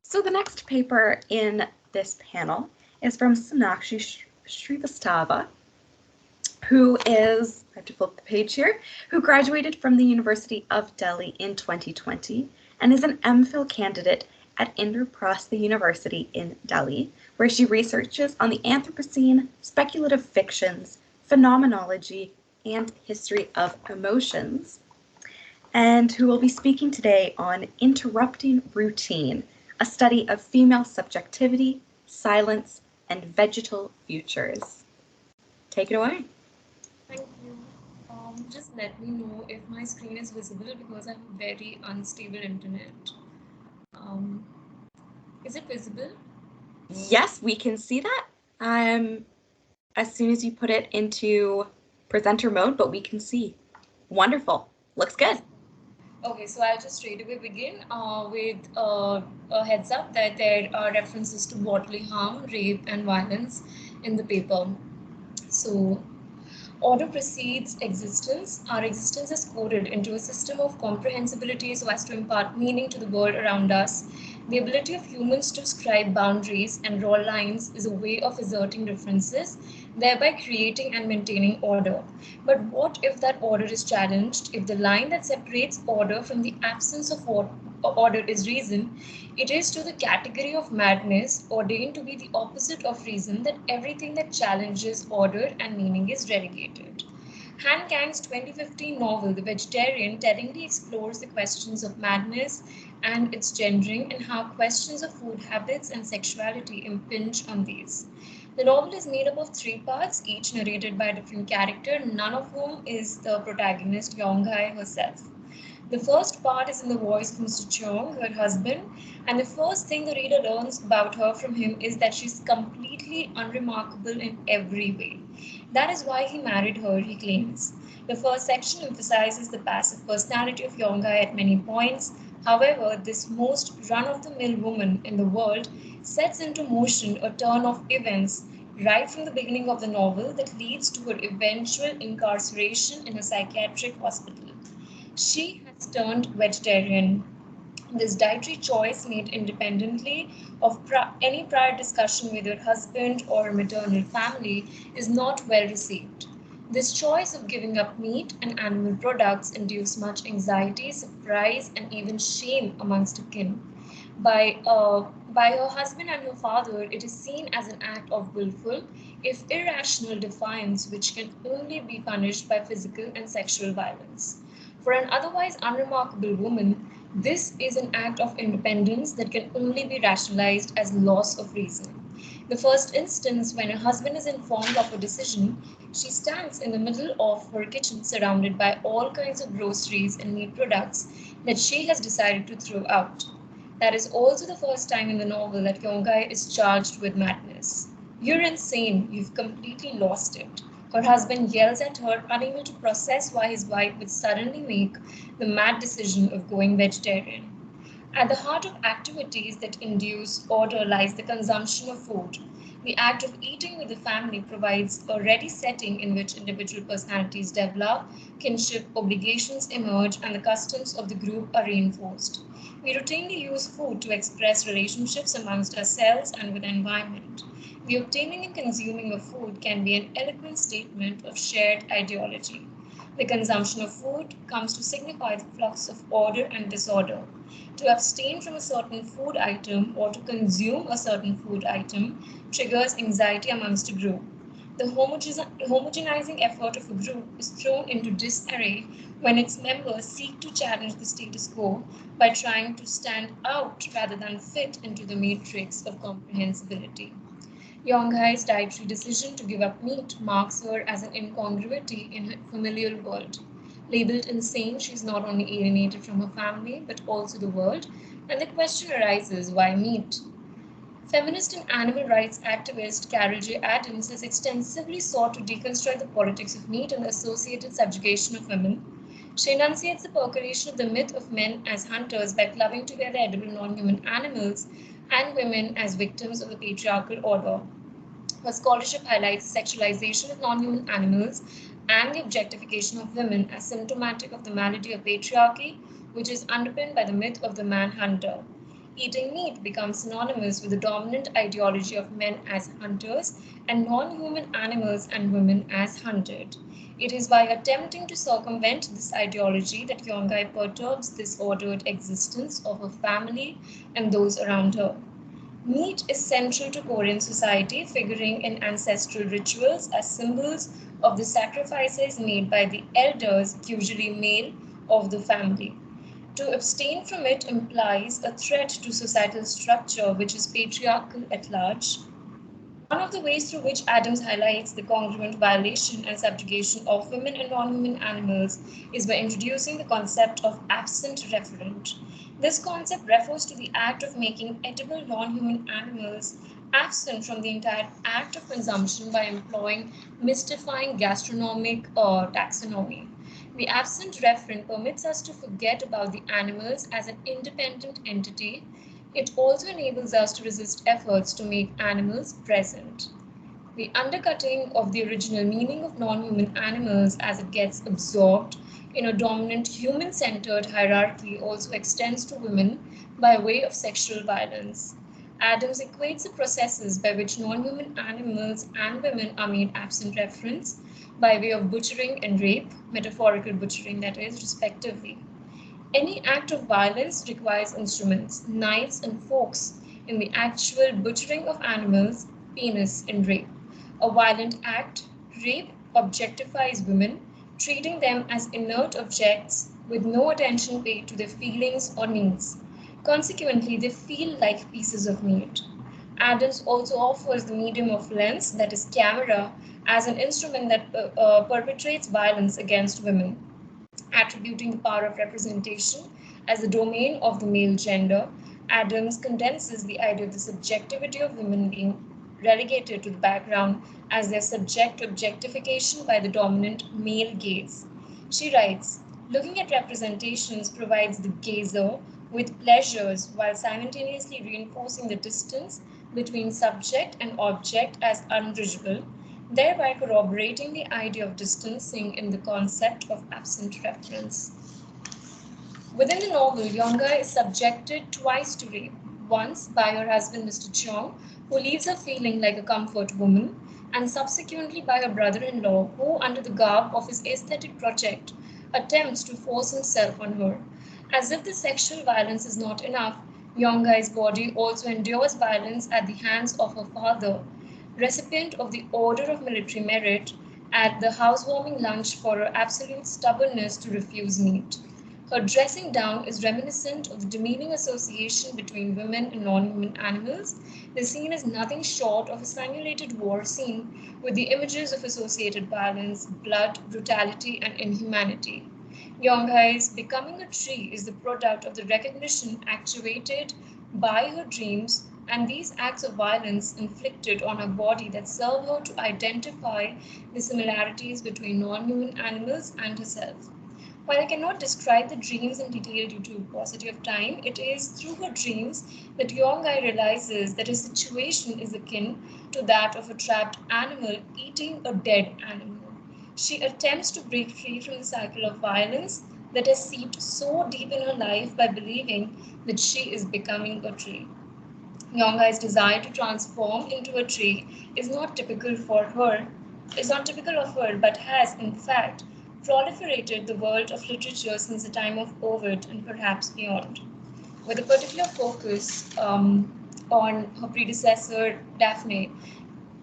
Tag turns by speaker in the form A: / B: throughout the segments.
A: So the next paper in this panel is from Sonakshi Srivastava, who is, I have to flip the page here, who graduated from the University of Delhi in 2020 and is an MPhil candidate at Indraprastha University in Delhi, where she researches on the Anthropocene, speculative fictions, phenomenology, and history of emotions, and who will be speaking today on Interrupting Routine, a study of female subjectivity, silence, and vegetal futures. Take it away.
B: Thank you. Just let me know if my screen is visible because I have a very unstable internet. Is it visible?
A: Yes, we can see that as soon as you put it into presenter mode, but we can see. Wonderful. Looks good.
B: Okay, so I'll just straight away begin with a heads up that there are references to bodily harm, rape, and violence in the paper. So, order precedes existence. Our existence is coded into a system of comprehensibility so as to impart meaning to the world around us. The ability of humans to scribe boundaries and draw lines is a way of asserting differences, thereby creating and maintaining order. But what if that order is challenged? If the line that separates order from the absence of order is reason, it is to the category of madness, ordained to be the opposite of reason, that everything that challenges order and meaning is relegated. Han Kang's 2015 novel, The Vegetarian, tellingly explores the questions of madness and its gendering and how questions of food habits and sexuality impinge on these. The novel is made up of three parts, each narrated by a different character, none of whom is the protagonist, Yeong-hye herself. The first part is in the voice of Mr. Cheong, her husband, and the first thing the reader learns about her from him is that she's completely unremarkable in every way. That is why he married her, he claims. The first section emphasizes the passive personality of Yeong-hye at many points. However, this most run-of-the-mill woman in the world sets into motion a turn of events right from the beginning of the novel that leads to her eventual incarceration in a psychiatric hospital. She has turned vegetarian. This dietary choice, made independently of any prior discussion with her husband or maternal family, is not well received. This choice of giving up meat and animal products induced much anxiety, surprise, and even shame amongst her kin. By her husband and her father, it is seen as an act of willful, if irrational defiance, which can only be punished by physical and sexual violence. For an otherwise unremarkable woman, this is an act of independence that can only be rationalized as loss of reason. The first instance, when her husband is informed of her decision, she stands in the middle of her kitchen surrounded by all kinds of groceries and meat products that she has decided to throw out. That is also the first time in the novel that Yeong-hye is charged with madness. You're insane, you've completely lost it. Her husband yells at her, unable to process why his wife would suddenly make the mad decision of going vegetarian. At the heart of activities that induce order lies the consumption of food. The act of eating with the family provides a ready setting in which individual personalities develop, kinship obligations emerge, and the customs of the group are reinforced. We routinely use food to express relationships amongst ourselves and with the environment. The obtaining and consuming of food can be an eloquent statement of shared ideology. The consumption of food comes to signify the flux of order and disorder. To abstain from a certain food item or to consume a certain food item triggers anxiety amongst a group. The homogenizing effort of a group is thrown into disarray when its members seek to challenge the status quo by trying to stand out rather than fit into the matrix of comprehensibility. Yeong-hye's dietary decision to give up meat marks her as an incongruity in her familial world. Labeled insane, she is not only alienated from her family but also the world, and the question arises, why meat? Feminist and animal rights activist Carol J. Adams has extensively sought to deconstruct the politics of meat and the associated subjugation of women. She enunciates the percolation of the myth of men as hunters by clubbing together edible non-human animals and women as victims of the patriarchal order. Her scholarship highlights the sexualization of non-human animals and the objectification of women as symptomatic of the malady of patriarchy, which is underpinned by the myth of the man-hunter. Eating meat becomes synonymous with the dominant ideology of men as hunters and non-human animals and women as hunted. It is by attempting to circumvent this ideology that Yeong-hye perturbs this ordered existence of her family and those around her. Meat is central to Korean society, figuring in ancestral rituals as symbols of the sacrifices made by the elders, usually male, of the family. To abstain from it implies a threat to societal structure which is patriarchal at large. One of the ways through which Adams highlights the congruent violation and subjugation of women and non-human animals is by introducing the concept of absent referent. This concept refers to the act of making edible non-human animals absent from the entire act of consumption by employing mystifying gastronomic taxonomy. The absent referent permits us to forget about the animals as an independent entity. It also enables us to resist efforts to make animals present. The undercutting of the original meaning of non-human animals as it gets absorbed in a dominant human-centered hierarchy also extends to women by way of sexual violence. Adams equates the processes by which non-human animals and women are made absent reference by way of butchering and rape, metaphorical butchering that is, respectively. Any act of violence requires instruments, knives and forks in the actual butchering of animals, penis in rape. A violent act, rape, objectifies women, treating them as inert objects with no attention paid to their feelings or needs. Consequently, they feel like pieces of meat. Adams also offers the medium of lens, that is, camera, as an instrument that perpetrates violence against women. Attributing the power of representation as the domain of the male gender, Adams condenses the idea of the subjectivity of women being relegated to the background as they are subject to objectification by the dominant male gaze. She writes, looking at representations provides the gazer with pleasures while simultaneously reinforcing the distance between subject and object as unbridgeable, thereby corroborating the idea of distancing in the concept of absent reference. Within the novel, Yeong-hye is subjected twice to rape, once by her husband Mr. Cheong, who leaves her feeling like a comfort woman, and subsequently by her brother-in-law, who, under the garb of his aesthetic project, attempts to force himself on her. As if the sexual violence is not enough, Yeong-hye's body also endures violence at the hands of her father, recipient of the Order of Military Merit, at the housewarming lunch for her absolute stubbornness to refuse meat. Her dressing down is reminiscent of the demeaning association between women and non-human animals. The scene is nothing short of a simulated war scene with the images of associated violence, blood, brutality, and inhumanity. Yeong-hye's becoming a tree is the product of the recognition actuated by her dreams and these acts of violence inflicted on her body that serve her to identify the similarities between non-human animals and herself. While I cannot describe the dreams in detail due to paucity of time, it is through her dreams that Yeong-hye realizes that his situation is akin to that of a trapped animal eating a dead animal. She attempts to break free from the cycle of violence that has seeped so deep in her life by believing that she is becoming a tree. Yeong-hye's desire to transform into a tree is not typical of her, but has, in fact, proliferated the world of literature since the time of Ovid and perhaps beyond, with a particular focus on her predecessor Daphne.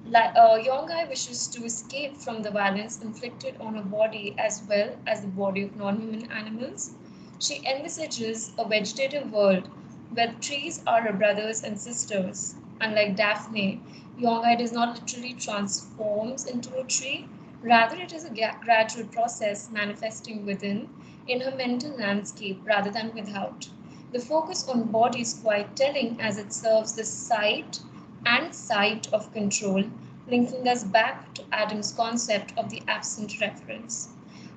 B: Yeong-hye wishes to escape from the violence inflicted on her body as well as the body of non-human animals. She envisages a vegetative world where trees are her brothers and sisters. Unlike Daphne, Yeong-hye does not literally transforms into a tree. Rather, it is a gradual process manifesting within, in her mental landscape rather than without. The focus on body is quite telling as it serves the sight and sight of control, linking us back to Adam's concept of the absent reference.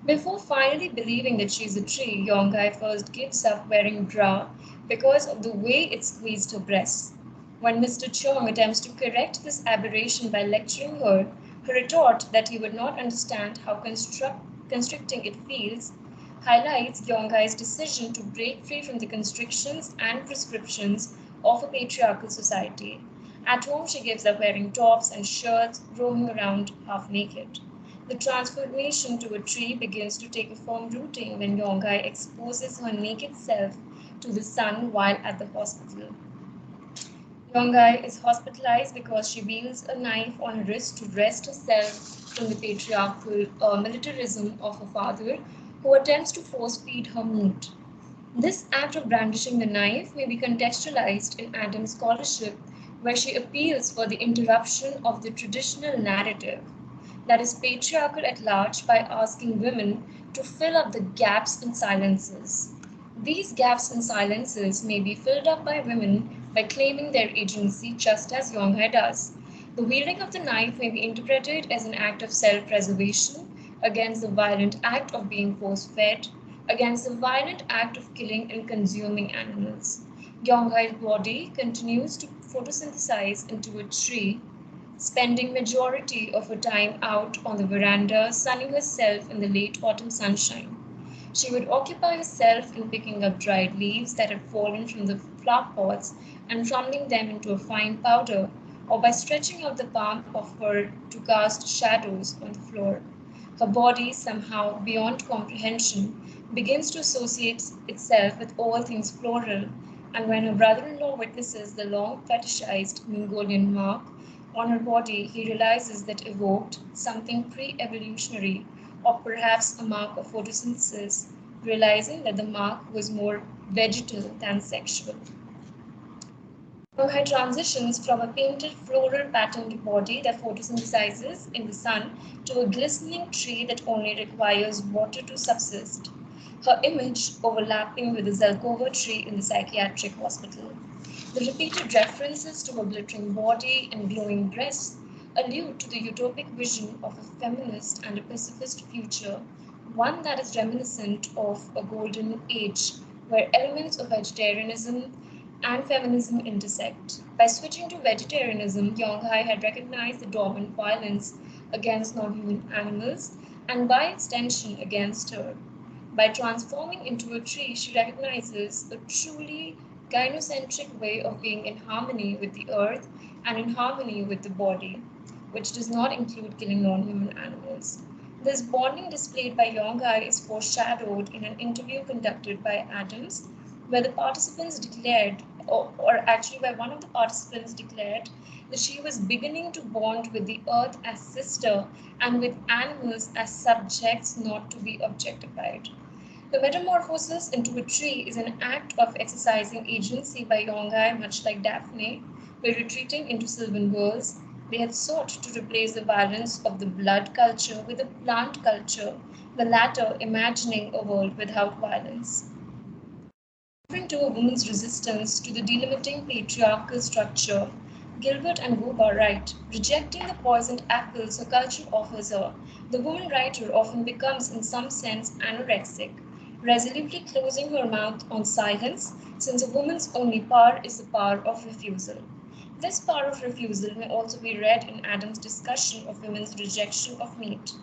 B: Before finally believing that she is a tree, Yeong-hye first gives up wearing bra because of the way it squeezed her breasts. When Mr. Cheong attempts to correct this aberration by lecturing her, her retort that he would not understand how constricting it feels highlights Yeong-hye's decision to break free from the constrictions and prescriptions of a patriarchal society. At home, she gives up wearing tops and shirts, roaming around half naked. The transformation to a tree begins to take a firm rooting when Yeong-hye exposes her naked self to the sun while at the hospital. Yeong-hye is hospitalized because she wields a knife on her wrist to wrest herself from the patriarchal militarism of her father, who attempts to force feed her meat. This act of brandishing the knife may be contextualized in Adam's scholarship, where she appeals for the interruption of the traditional narrative that is patriarchal at large by asking women to fill up the gaps and silences. These gaps and silences may be filled up by women by claiming their agency just as Yeong-hye does. The wielding of the knife may be interpreted as an act of self-preservation against the violent act of being force-fed, against the violent act of killing and consuming animals. Yeong-hye's body continues to photosynthesize into a tree, spending majority of her time out on the veranda sunning herself in the late autumn sunshine. She would occupy herself in picking up dried leaves that had fallen from the flower pots and trundling them into a fine powder, or by stretching out the palm of her to cast shadows on the floor. Her body, somehow beyond comprehension, begins to associate itself with all things floral, and when her brother-in-law witnesses the long fetishized Mongolian mark on her body, he realizes that evoked something pre-evolutionary, or perhaps a mark of photosynthesis, realizing that the mark was more vegetal than sexual. Yeong-hye transitions from a painted floral patterned body that photosynthesizes in the sun to a glistening tree that only requires water to subsist, her image overlapping with the Zelkova tree in the psychiatric hospital. The repeated references to her glittering body and glowing breasts allude to the utopic vision of a feminist and a pacifist future, one that is reminiscent of a golden age where elements of vegetarianism and feminism intersect. By switching to vegetarianism, Yeong-hye had recognized the dormant violence against non-human animals and by extension against her. By transforming into a tree, she recognizes a truly gynocentric way of being in harmony with the earth and in harmony with the body, which does not include killing non-human animals. This bonding displayed by Yeong-hye is foreshadowed in an interview conducted by Adams, where the participants declared, or actually where one of the participants declared, that she was beginning to bond with the earth as sister and with animals as subjects not to be objectified. The metamorphosis into a tree is an act of exercising agency by Yeong-hye, much like Daphne. By retreating into sylvan worlds, they had sought to replace the violence of the blood culture with a plant culture, the latter imagining a world without violence. Referring to a woman's resistance to the delimiting patriarchal structure, Gilbert and Goba write, rejecting the poisoned apples her culture offers her, the woman writer often becomes in some sense anorexic, resolutely closing her mouth on silence, since a woman's only power is the power of refusal. This power of refusal may also be read in Adams' discussion of women's rejection of meat.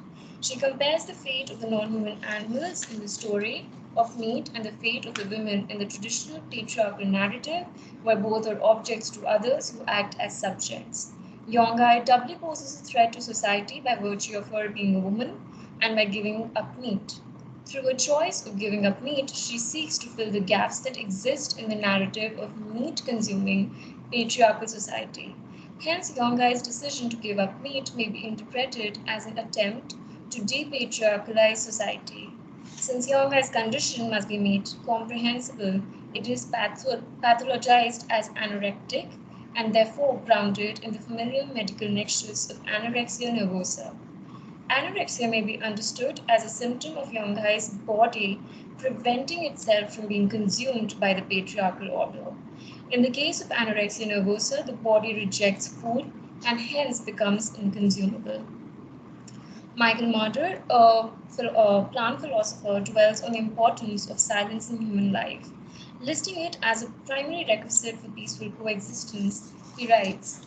B: She compares the fate of the non-human animals in the story of meat and the fate of the women in the traditional patriarchal narrative, where both are objects to others who act as subjects. Yeong-hye doubly poses a threat to society by virtue of her being a woman and by giving up meat. Through her choice of giving up meat, she seeks to fill the gaps that exist in the narrative of meat-consuming patriarchal society. Hence, Yeong-hye's decision to give up meat may be interpreted as an attempt to depatriarchalize society. Since Yeong-hye's condition must be made comprehensible, it is pathologized as anorectic and therefore grounded in the familiar medical nexus of anorexia nervosa. Anorexia may be understood as a symptom of Yeong-hye's body preventing itself from being consumed by the patriarchal order. In the case of anorexia nervosa, the body rejects food and hence becomes inconsumable. Michael Marder, a plant philosopher, dwells on the importance of silence in human life. Listing it as a primary requisite for peaceful coexistence, he writes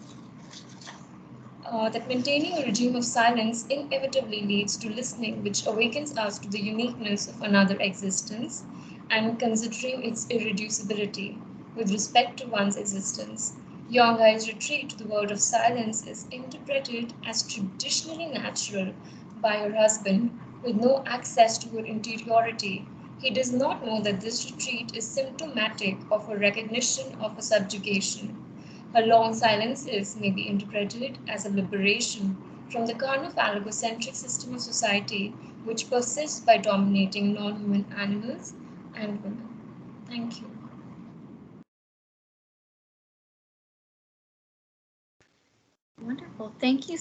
B: that maintaining a regime of silence inevitably leads to listening, which awakens us to the uniqueness of another existence and considering its irreducibility. with respect to one's existence. Yeong-hye's retreat to the world of silence is interpreted as traditionally natural by her husband, with no access to her interiority. He does not know that this retreat is symptomatic of her recognition of her subjugation. Her long silences may be interpreted as a liberation from the carnophagocentric system of society which persists by dominating non-human animals and women. Thank you.
A: Wonderful. Thank you